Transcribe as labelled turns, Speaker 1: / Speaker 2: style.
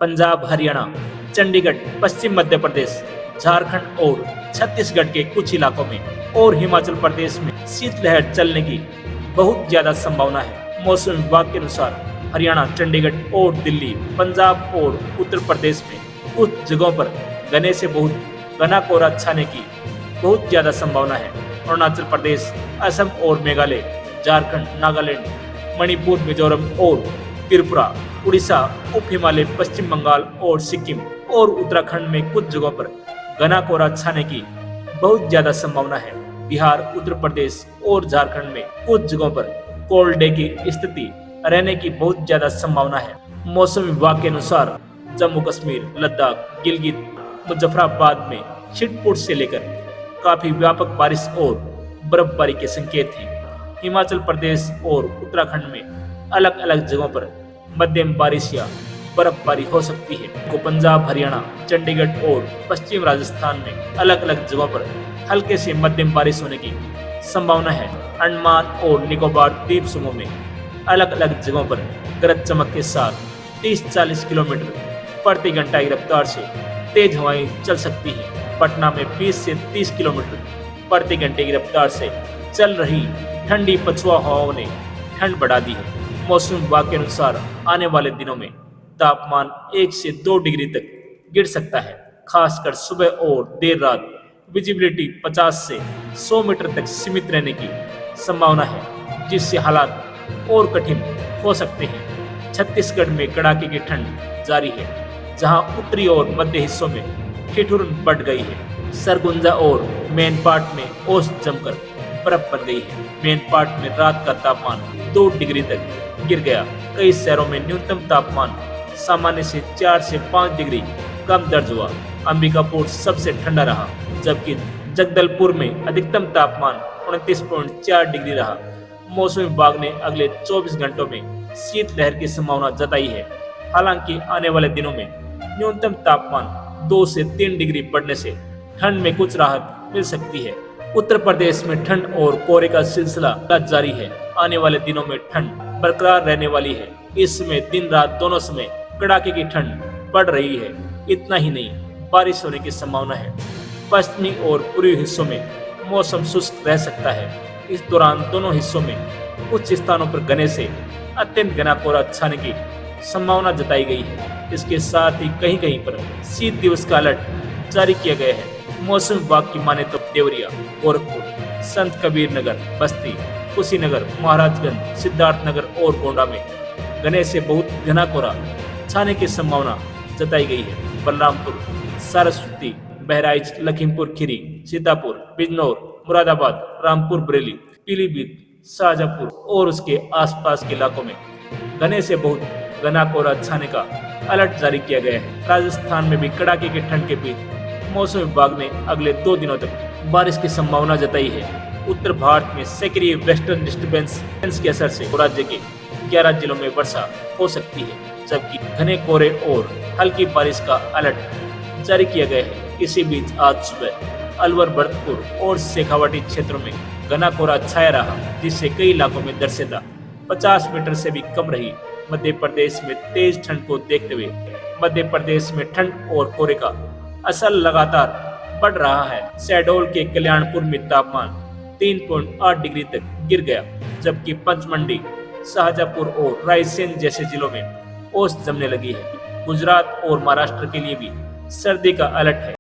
Speaker 1: पंजाब, हरियाणा, चंडीगढ़, पश्चिम मध्य प्रदेश, झारखंड और छत्तीसगढ़ के कुछ इलाकों में और हिमाचल प्रदेश में शीतलहर चलने की बहुत ज्यादा संभावना है। मौसम विभाग के अनुसार हरियाणा, चंडीगढ़ और दिल्ली, पंजाब और उत्तर प्रदेश में कुछ जगहों पर घने से बहुत घना कोहरा छाने की बहुत ज्यादा संभावना है। अरुणाचल प्रदेश, असम और मेघालय, झारखंड, नागालैंड, मणिपुर, मिजोरम और त्रिपुरा, उड़ीसा, उप हिमालय, पश्चिम बंगाल और सिक्किम और उत्तराखंड में कुछ जगहों पर घना कोहरा छाने की बहुत ज्यादा संभावना है। बिहार, उत्तर प्रदेश और झारखंड में कुछ जगहों पर कोल्ड डे की स्थिति रहने की बहुत ज्यादा संभावना है। मौसम विभाग के अनुसार जम्मू कश्मीर, लद्दाख, गिलगित, मुजफ्फराबाद में छिटपुट से लेकर काफी व्यापक बारिश और बर्फबारी के संकेत हैं। हिमाचल प्रदेश और उत्तराखंड में अलग अलग जगहों पर मध्यम बारिश या बर्फबारी हो सकती है। को पंजाब, हरियाणा, चंडीगढ़ और पश्चिम राजस्थान में अलग अलग जगहों पर हल्के से मध्यम बारिश होने की संभावना है। अंडमान और निकोबार द्वीप समूह में अलग अलग जगहों पर गरज चमक के साथ 30-40 किलोमीटर प्रति घंटा की रफ्तार से तेज हवाएं चल सकती हैं। पटना में 20 से 30 किलोमीटर प्रति घंटे की रफ्तार से चल रही ठंडी पछुआ हवाओं ने ठंड बढ़ा दी है। मौसम विभाग के अनुसार आने वाले दिनों में तापमान 1 से 2 डिग्री तक गिर सकता है। खासकर सुबह और देर रात विजिबिलिटी 50 से 100 मीटर तक सीमित रहने की संभावना है, जिससे हालात और कठिन हो सकते हैं। छत्तीसगढ़ में कड़ाके की ठंड जारी है, जहां उत्तरी और मध्य हिस्सों में ठिठुरन बढ़ गई है। सरगुजा और मैनपाट में ओस जमकर बर्फ बन गई है। मैनपाट में रात का तापमान 2 डिग्री तक गिर गया। कई शहरों में न्यूनतम तापमान सामान्य से 4 से 5 डिग्री कम दर्ज हुआ। अंबिकापुर सबसे ठंडा रहा, जबकि जगदलपुर में अधिकतम तापमान 29.4 डिग्री रहा। मौसम विभाग ने अगले 24 घंटों में शीतलहर की संभावना जताई है। हालांकि आने वाले दिनों में न्यूनतम तापमान 2 से 3 डिग्री बढ़ने से ठंड में कुछ राहत मिल सकती है। उत्तर प्रदेश में ठंड और कोहरे का सिलसिला जारी है। आने वाले दिनों में ठंड बरकरार रहने वाली है। इस समय दिन रात दोनों समय कड़ाके की ठंड बढ़ रही है। इतना ही नहीं, बारिश होने की संभावना है। पश्चिमी और पूर्वी हिस्सों में मौसम शुष्क रह सकता है। इस दौरान दोनों हिस्सों में कुछ स्थानों पर घने से अत्यंत घना कोहरा छाने की संभावना जताई गई है। इसके साथ ही कहीं कहीं पर शीत दिवस का अलर्ट जारी किया गया है। मौसम विभाग की माने तो देवरिया, गोरखपुर, संत कबीर नगर, बस्ती, कुशीनगर, महाराजगंज, सिद्धार्थनगर और गोंडा में घने से बहुत घना कोहरा छाने की संभावना जताई गई है। बलरामपुर, सरस्वती, बहराइच, लखीमपुर खीरी, सीतापुर, बिजनौर, मुरादाबाद, रामपुर बरेली, पीलीभीत, शाहजहांपुर और उसके आसपास के इलाकों में घने से बहुत घना कोहरा छाने का अलर्ट जारी किया गया है। राजस्थान में भी कड़ाके की ठंड के बीच मौसम विभाग ने अगले 2 दिनों तक बारिश की संभावना जताई है। उत्तर भारत में सक्रिय वेस्टर्न डिस्टर्बेंस के असर से राज्य के 11 जिलों में वर्षा हो सकती है, जबकि घने कोहरे और हल्की बारिश का अलर्ट जारी किया गया है। इसी बीच आज सुबह अलवर, भरतपुर और शेखावाटी क्षेत्रों में घना कोहरा छाया रहा, जिससे कई इलाकों में दृश्यता 50 मीटर से भी कम रही। मध्य प्रदेश में तेज ठंड को देखते हुए मध्य प्रदेश में ठंड और कोहरे का असर लगातार बढ़ रहा है। शहडोल के कल्याणपुर में तापमान 3.8 डिग्री तक गिर गया, जबकि पंचमंडी, शाहजहांपुर और रायसेन जैसे जिलों में ओस जमने लगी है। गुजरात और महाराष्ट्र के लिए भी सर्दी का अलर्ट है।